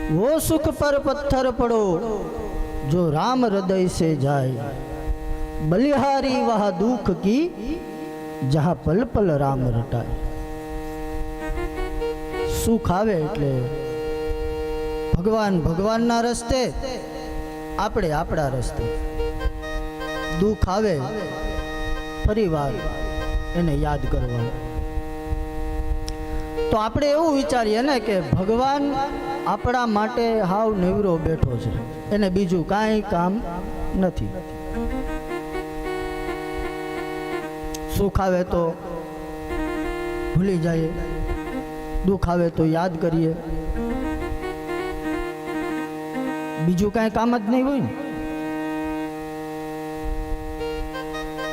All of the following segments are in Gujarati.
वो सुख पर पत्थर पड़ो जो राम हृदय से जाए, बलिहारी वह दुख की जहाँ पल पल राम रटाए। सुख आवे એટલે ભગવાન ભગવાનના રસ્તે, આપણે આપણા રસ્તે. દુઃખ આવે ફરીવાર એને યાદ કરવાનું. તો આપણે એવું વિચારીએ ને કે ભગવાન આપણા માટે હાવ નિવરો બેઠો છે, એને બીજું કાંઈ કામ નથી. સુખ આવે તો ભૂલી જઈએ, દુઃખ આવે તો યાદ કરીએ, બીજું કાંઈ કામ જ નહીં હોય ને.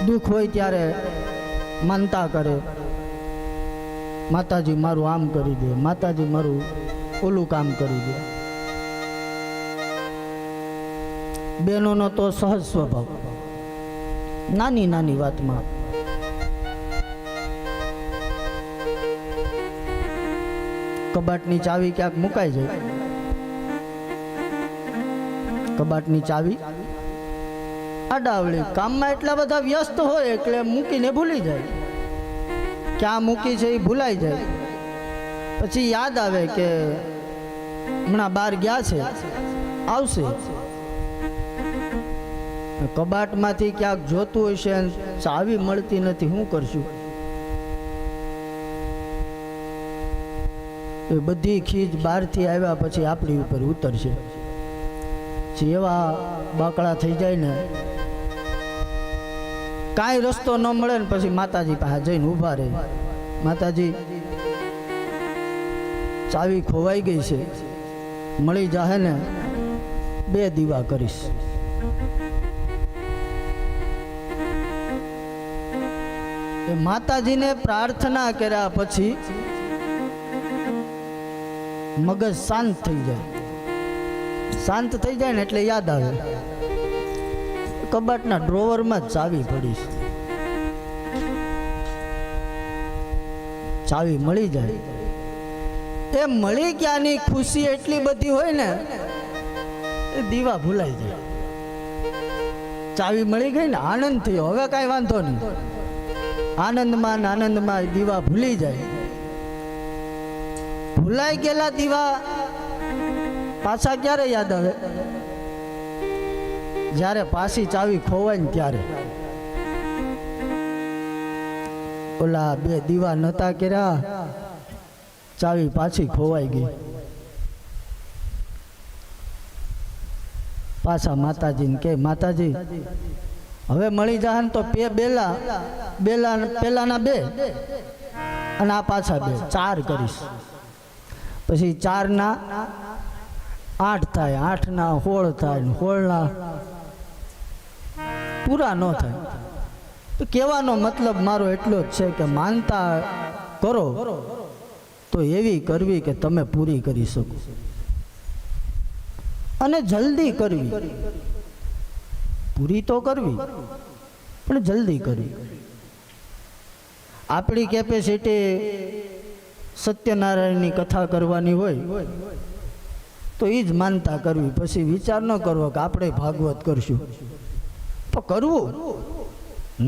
દુઃખ હોય ત્યારે માનતા કરે, માતાજી મારું આમ કરી દે, માતાજી મારું ઓલું કામ કરી દે. બહેનોનો તો સહજ સ્વભાવ, નાની નાની વાતમાં કબાટની ચાવી ક્યાંક મુકાઈ જાય, કબાટની ચાવી આડાવળી કામમાં એટલા બધા વ્યસ્ત હોય એટલે મૂકીને ભૂલી જાય, ક્યાં મૂકી છે એ ભૂલાઈ જાય. પછી યાદ આવે કે હમણાં બહાર ગયા છે, આવશે. કબાટમાંથી ક્યાંક જોતું હશે, ચાવી મળતી નથી, શું કરશું? એ બધી ખીજ બહારથી આવ્યા પછી આપણી ઉપર ઉતરશે. એવા બાકડા થઈ જાય ને, કાંઈ રસ્તો ન મળે ને પછી માતાજી પાસે જઈને ઊભા રહે. માતાજી ચાવી ખોવાઈ ગઈ છે, મળી જાહે ને 2 દીવા કરીશ. એ માતાજીને પ્રાર્થના કર્યા પછી મગજ શાંત થઈ જાય. શાંત થઈ જાય ને એટલે યાદ આવે કબાટના ડ્રોવરમાં જ ચાવી પડી છે, ચાવી મળી જાય. એ મળી ગયાની ખુશી એટલી બધી હોય ને, એ દીવા ભૂલાઈ જાય. ચાવી મળી ગઈ ને આનંદ થયો, હવે કાંઈ વાંધો નહીં. આનંદમાં આનંદમાં દીવા ભૂલી જાય. ભૂલાઈ ગયેલા દીવા પાછા ક્યારે યાદ આવે? જ્યારે પાછી ચાવી ખોવાય ને ત્યારે. ઓલા 2 દીવા નતા કર્યા, ચાવી પાછી ખોવાઈ ગઈ. પાછા માતાજીને કે માતાજી હવે મળી જાય ને તો પેલાના 2 અને આ પાછા 2, 4 કરીશ. પછી 4 ના 8 થાય, 8 ના 16 થાય, 16 ના પૂરા ન થાય. તો કહેવાનો મતલબ મારો એટલો જ છે કે માનતા કરો તો એવી કરવી કે તમે પૂરી કરી શકો, અને જલ્દી કરવી. પૂરી તો કરવી પણ જલ્દી કરવી. આપણી કેપેસિટી સત્યનારાયણની કથા કરવાની હોય તો એ જ માનતા કરવી. પછી વિચાર ન કરવો કે આપણે ભાગવત કરશું. તો કરવું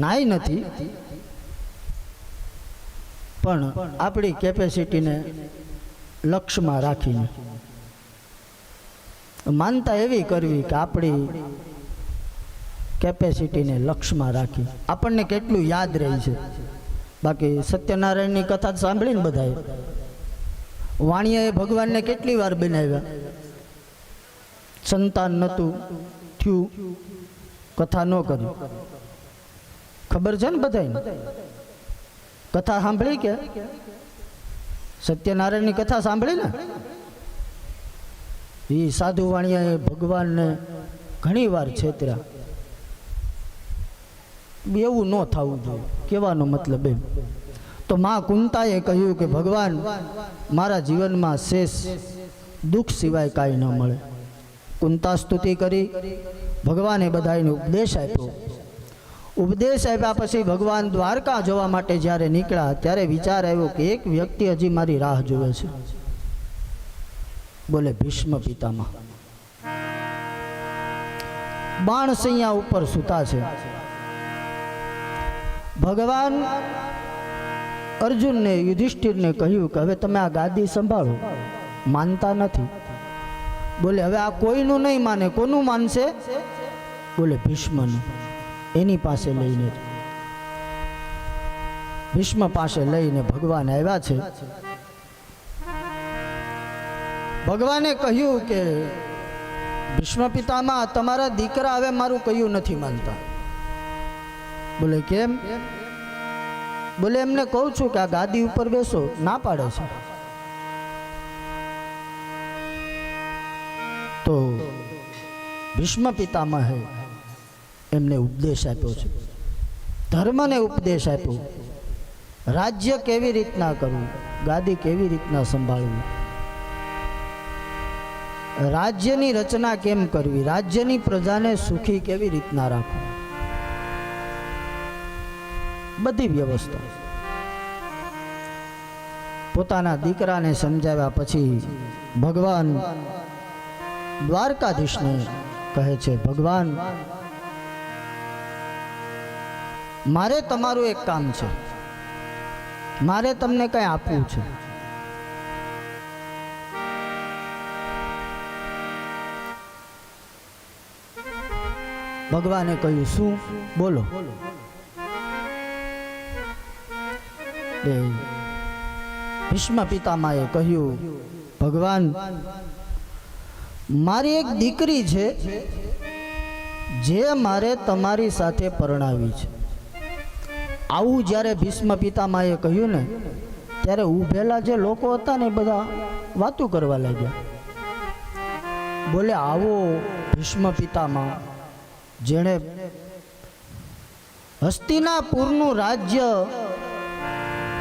નાય નથી, પણ આપણી કેપેસિટીને લક્ષ્યમાં રાખીને માનતા એવી કરવી કે આપણી કેપેસિટીને લક્ષ્યમાં રાખી આપણને કેટલું યાદ રહે છે. બાકી સત્યનારાયણની કથા સાંભળીને બધાએ વાણિયાએ ભગવાનને કેટલી વાર બનાવ્યા, સંતાન નહોતું થયું, કથા ન કરી. ખબર છે ને બધાને? કથા સાંભળી કે સત્યનારાયણની કથા સાંભળી ને? એ સાધુ વાણિયાએ ભગવાનને ઘણી વાર છેતર્યા. એવું ન થવું જોઈએ, કહેવાનો મતલબ એમ. તો માં કુંતાએ કહ્યું કે ભગવાન મારા જીવનમાં શેષ દુઃખ સિવાય કાંઈ ન મળે. કુંતા સ્તુતિ કરી, ભગવાને બધાને ઉપદેશ આપ્યો. ઉપદેશ આપ્યા પછી ભગવાન દ્વારકા જવા માટે જ્યારે નીકળ્યા ત્યારે વિચાર આવ્યો કે એક વ્યક્તિ હજી મારી રાહ જોવે છે. બોલે ભીષ્મ પિતામહ. બાણસૈયા ઉપર સૂતા છે. ભગવાન અર્જુનને યુધિષ્ઠિરને કહ્યું કે હવે તમે આ ગાદી સંભાળો. માનતા નથી. બોલે હવે આ કોઈનું નહીં માને. કોનું માનશે? બોલે ભીષ્મનું. એની પાસે લઈને ભીષ્મ પાસે લઈને ભગવાન આવ્યા છે. ભગવાને કહ્યું કે ભીષ્મ પિતામહ, તમારા દીકરા હવે મારું કહ્યું નથી માનતા. બોલે કેમ? બોલે એમને કહું છું કે આ ગાદી ઉપર બેસો, ના પાડે છે. તો ભીષ્મ પિતામહે એમને ઉપદેશ આપ્યો છે. ધર્મને ઉપદેશ આપ્યો. રાજ્ય કેવી રીતના કરવું, ગાદી કેવી રીતના સંભાળવી, રાજ્યની રચના કેમ કરવી, રાજ્યની પ્રજાને સુખી કેવી રીતના રાખવું, બધી વ્યવસ્થા પોતાના દીકરાને સમજાવ્યા પછી ભગવાન દ્વારકાધીશને કહે છે, ભગવાન મારે તમારું એક કામ છે, મારે તમને કંઈ આપવું છે. ભગવાને કહ્યું શું? બોલો. ભીષ્મ પિતામહે કહ્યું, ભગવાન મારી એક દીકરી છે જે મારે તમારી સાથે પરણાવી છે. આવું જ્યારે ભીષ્મ પિતામહે કહ્યું ને ત્યારે ઊભેલા જે લોકો હતા ને બધા વાતું કરવા લાગ્યા. બોલે આવો ભીષ્મ પિતામહ જેણે હસ્તિનાપુરનું રાજ્ય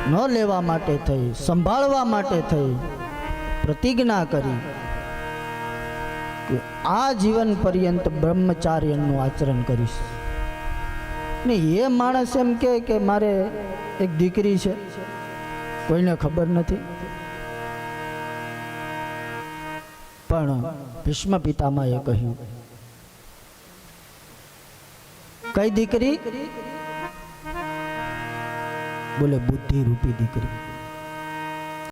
ન લેવા માટે થઈ, સંભાળવા માટે થઈ પ્રતિજ્ઞા કરી કે આ જીવન પર્યંત બ્રહ્મચાર્યનું આચરણ કરીશ. ને એ માણસ એમ કે મારે એક દીકરી છે, કોઈને ખબર નથી. પણ ભીષ્મ પિતામહે કહ્યું, કઈ દીકરી? બોલે બુદ્ધિ રૂપી દીકરી.